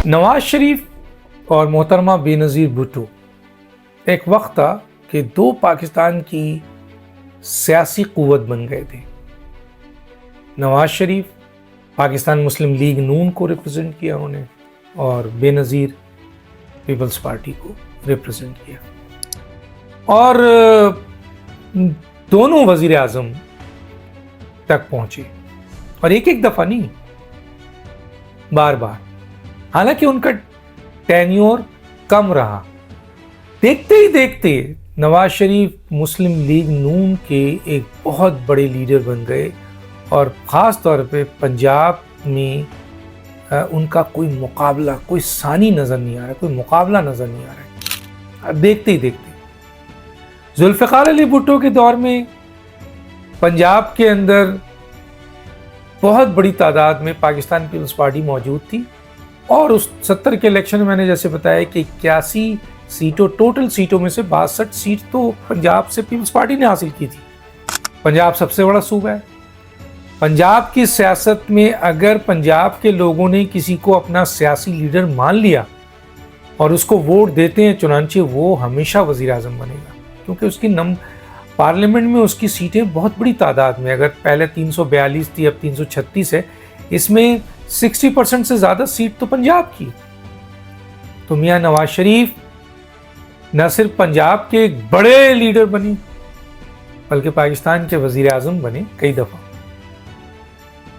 نواز شریف اور محترمہ بے نظیر بھٹو ایک وقت تھا کہ دو پاکستان کی سیاسی قوت بن گئے تھے۔ نواز شریف پاکستان مسلم لیگ نون کو ریپرزینٹ کیا انہوں نے، اور بے نظیر پیپلز پارٹی کو ریپرزینٹ کیا، اور دونوں وزیر اعظم تک پہنچے، اور ایک دفعہ نہیں، بار بار۔ حالانکہ ان کا ٹینیور کم رہا، دیکھتے ہی دیکھتے نواز شریف مسلم لیگ نون کے ایک بہت بڑے لیڈر بن گئے، اور خاص طور پہ پنجاب میں ان کا کوئی مقابلہ، کوئی ثانی نظر نہیں آ رہا، کوئی مقابلہ نظر نہیں آ رہا ہے دیکھتے ہی دیکھتے۔ ذوالفقار علی بھٹو کے دور میں پنجاب کے اندر بہت بڑی تعداد میں پاکستان پیپلز پارٹی موجود تھی، اور اس 70 کے الیکشن میں نے جیسے بتایا کہ 81 سیٹوں، ٹوٹل سیٹوں میں سے 62 سیٹ تو پنجاب سے پیپلز پارٹی نے حاصل کی تھی۔ پنجاب سب سے بڑا صوبہ ہے۔ پنجاب کی سیاست میں اگر پنجاب کے لوگوں نے کسی کو اپنا سیاسی لیڈر مان لیا اور اس کو ووٹ دیتے ہیں، چنانچہ وہ ہمیشہ وزیر اعظم بنے گا، کیونکہ اس کی پارلیمنٹ میں اس کی سیٹیں بہت بڑی تعداد میں، اگر پہلے 342 تھی اب 336 ہے، اس میں 60% سے زیادہ سیٹ تو پنجاب کی۔ تو میاں نواز شریف نہ صرف پنجاب کے ایک بڑے لیڈر بنے، بلکہ پاکستان کے وزیر اعظم بنے کئی دفعہ۔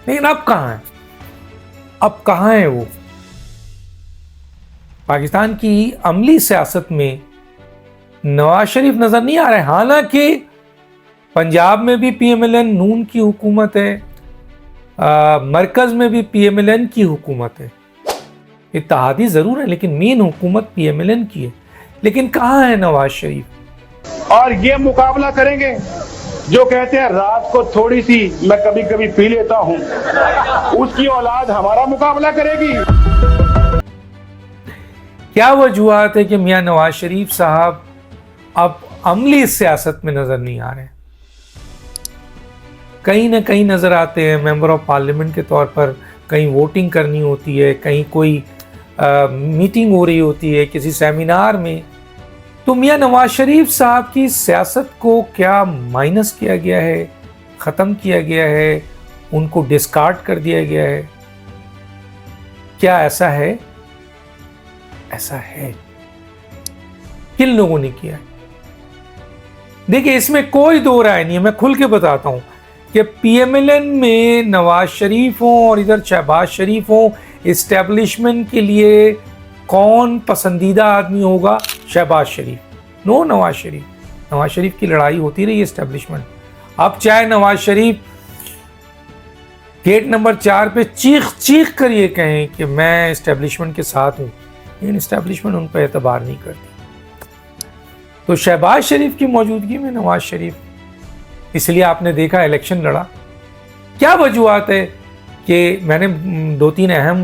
لیکن اب کہاں ہیں؟ اب کہاں ہیں وہ؟ پاکستان کی عملی سیاست میں نواز شریف نظر نہیں آ رہے، حالانکہ پنجاب میں بھی پی ایم ایل این نون کی حکومت ہے، مرکز میں بھی پی ایم ایل این کی حکومت ہے، اتحادی ضرور ہے لیکن مین حکومت پی ایم ایل این کی ہے، لیکن کہاں ہے نواز شریف؟ اور یہ مقابلہ کریں گے جو کہتے ہیں رات کو تھوڑی سی میں کبھی کبھی پی لیتا ہوں، اس کی اولاد ہمارا مقابلہ کرے گی۔ کیا وجوہات ہے کہ میاں نواز شریف صاحب اب عملی سیاست میں نظر نہیں آ رہے ہیں؟ کہیں نہ کہیں نظر آتے ہیں، ممبر آف پارلیمنٹ کے طور پر کہیں ووٹنگ کرنی ہوتی ہے، کہیں کوئی میٹنگ ہو رہی ہوتی ہے کسی سیمینار میں، تو میاں نواز شریف صاحب کی سیاست کو کیا مائنس کیا گیا ہے، ختم کیا گیا ہے، ان کو ڈسکارڈ کر دیا گیا ہے؟ کیا ایسا ہے؟ ایسا ہے۔ کن لوگوں نے کیا ہے؟ دیکھیں، اس میں کوئی دو رائے نہیں ہے، میں کھل کے بتاتا ہوں کہ پی ایم ایل این میں نواز شریف ہوں اور ادھر شہباز شریف ہوں، اسٹیبلشمنٹ کے لیے کون پسندیدہ آدمی ہوگا؟ شہباز شریف، نو نواز شریف۔ نواز شریف کی لڑائی ہوتی رہی اسٹیبلشمنٹ۔ اب چاہے نواز شریف گیٹ نمبر 4 پہ چیخ کر یہ کہیں کہ میں اسٹیبلشمنٹ کے ساتھ ہوں، لیکن اسٹیبلشمنٹ ان پہ اعتبار نہیں کرتی۔ تو شہباز شریف کی موجودگی میں نواز شریف، اس لیے آپ نے دیکھا الیکشن لڑا۔ کیا وجوہات ہے کہ میں نے 2-3 اہم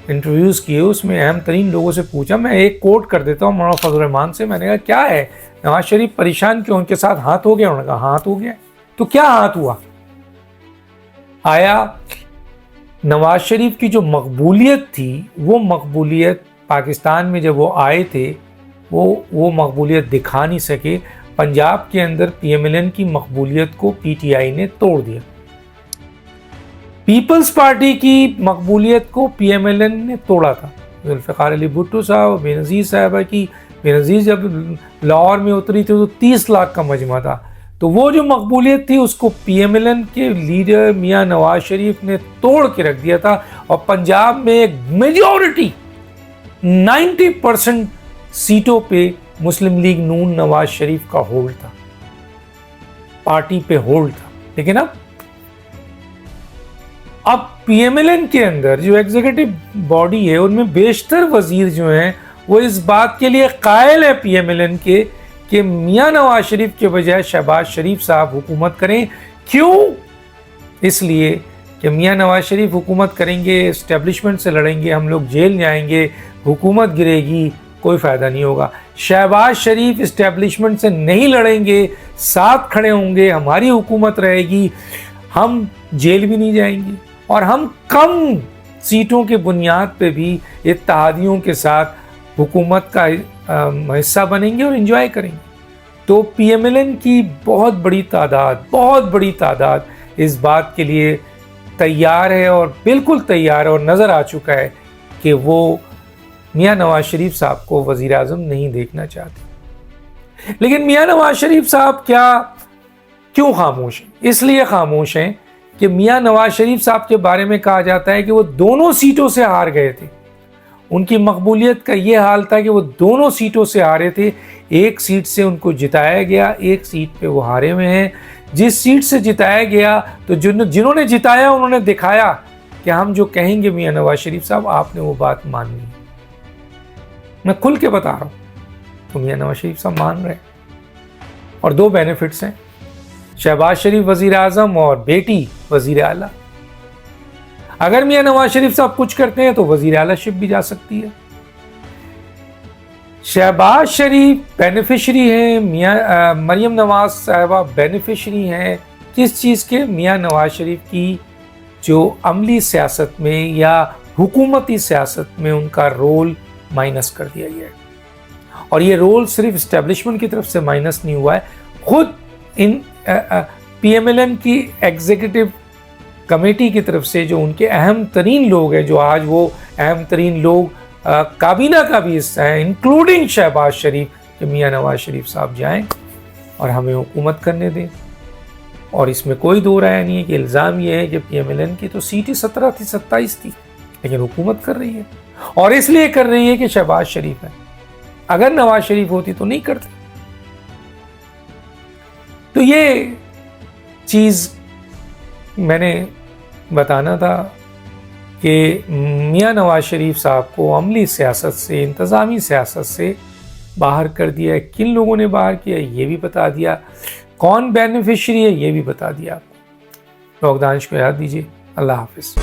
انٹرویوز کیے، اس میں اہم ترین لوگوں سے پوچھا، میں ایک کوٹ کر دیتا ہوں مولانا فضل الرحمان سے، میں نے کہا کیا ہے نواز شریف پریشان کیوں، ان کے ساتھ ہاتھ ہو گیا؟ انہوں نے کہا ہاتھ ہو گیا۔ تو کیا ہاتھ ہوا؟ آیا نواز شریف کی جو مقبولیت تھی، وہ مقبولیت پاکستان میں جب وہ آئے تھے وہ مقبولیت دکھا نہیں سکے۔ پنجاب کے اندر پی ایم ایل این کی مقبولیت کو پی ٹی آئی نے توڑ دیا، پیپلز پارٹی کی مقبولیت کو پی ایم ایل این نے توڑا تھا۔ ذوالفقار علی بھٹو صاحب، بے نظیر صاحبہ کی، بے نظیر جب لاہور میں اتری تھی تو 30 لاکھ کا مجمع تھا، تو وہ جو مقبولیت تھی اس کو پی ایم ایل این کے لیڈر میاں نواز شریف نے توڑ کے رکھ دیا تھا، اور پنجاب میں ایک میجورٹی 90% سیٹوں پہ مسلم لیگ نون نواز شریف کا ہولڈ تھا، پارٹی پہ ہولڈ تھا۔ لیکن اب پی ایم ایل این کے اندر جو ایگزیکٹو باڈی ہے، ان میں بیشتر وزیر جو ہیں وہ اس بات کے لیے قائل ہے پی ایم ایل این کے کہ میاں نواز شریف کے بجائے شہباز شریف صاحب حکومت کریں۔ کیوں؟ اس لیے کہ میاں نواز شریف حکومت کریں گے، اسٹیبلشمنٹ سے لڑیں گے، ہم لوگ جیل جائیں گے، حکومت گرے گی، کوئی فائدہ نہیں ہوگا۔ شہباز شریف اسٹیبلشمنٹ سے نہیں لڑیں گے، ساتھ کھڑے ہوں گے، ہماری حکومت رہے گی، ہم جیل بھی نہیں جائیں گے، اور ہم کم سیٹوں کے بنیاد پہ بھی اتحادیوں کے ساتھ حکومت کا حصہ بنیں گے اور انجوائے کریں گے۔ تو پی ایم ایل این کی بہت بڑی تعداد اس بات کے لیے تیار ہے اور بالکل تیار ہے اور نظر آ چکا ہے کہ وہ میاں نواز شریف صاحب کو وزیر اعظم نہیں دیکھنا چاہتے۔ لیکن میاں نواز شریف صاحب کیوں خاموش ہیں؟ اس لیے خاموش ہیں کہ میاں نواز شریف صاحب کے بارے میں کہا جاتا ہے کہ وہ دونوں سیٹوں سے ہار گئے تھے۔ ان کی مقبولیت کا یہ حال تھا کہ وہ دونوں سیٹوں سے ہارے تھے، ایک سیٹ سے ان کو جتایا گیا، ایک سیٹ پہ وہ ہارے ہوئے ہیں۔ جس سیٹ سے جتایا گیا تو جنہوں نے جتایا انہوں نے دکھایا کہ ہم جو کہیں گے میاں نواز شریف صاحب آپ نے وہ بات ماننی ہے۔ میں کھل کے بتا رہا ہوں تو میاں نواز شریف صاحب مان رہے ہیں، اور دو بینیفٹس ہیں، شہباز شریف وزیر اعظم اور بیٹی وزیر اعلیٰ۔ اگر میاں نواز شریف صاحب کچھ کرتے ہیں تو وزیر اعلیٰ شپ بھی جا سکتی ہے۔ شہباز شریف بینیفیشری ہیں، مریم نواز صاحبہ بینیفیشری ہیں کس چیز کے؟ میاں نواز شریف کی جو عملی سیاست میں یا حکومتی سیاست میں ان کا رول مائنس کر دیا گیا ہے، اور یہ رول صرف اسٹیبلشمنٹ کی طرف سے مائنس نہیں ہوا ہے، خود ان پی ایم ایل این کی ایگزیکٹو کمیٹی کی طرف سے جو ان کے اہم ترین لوگ ہیں، جو آج وہ اہم ترین لوگ کابینہ کا بھی حصہ ہیں انکلوڈنگ شہباز شریف، کہ میاں نواز شریف صاحب جائیں اور ہمیں حکومت کرنے دیں۔ اور اس میں کوئی دو رائے نہیں ہے کہ الزام یہ ہے کہ پی ایم ایل این کی تو سیٹ ہی 17 تھی 27 تھی، لیکن حکومت کر رہی ہے، اور اس لیے کر رہی ہے کہ شہباز شریف ہے، اگر نواز شریف ہوتی تو نہیں کرتی۔ تو یہ چیز میں نے بتانا تھا کہ میاں نواز شریف صاحب کو عملی سیاست سے، انتظامی سیاست سے باہر کر دیا ہے۔ کن لوگوں نے باہر کیا یہ بھی بتا دیا، کون بینیفیشری ہے یہ بھی بتا دیا آپ کو۔ ڈاکٹر دانش کو یاد دیجیے۔ اللہ حافظ۔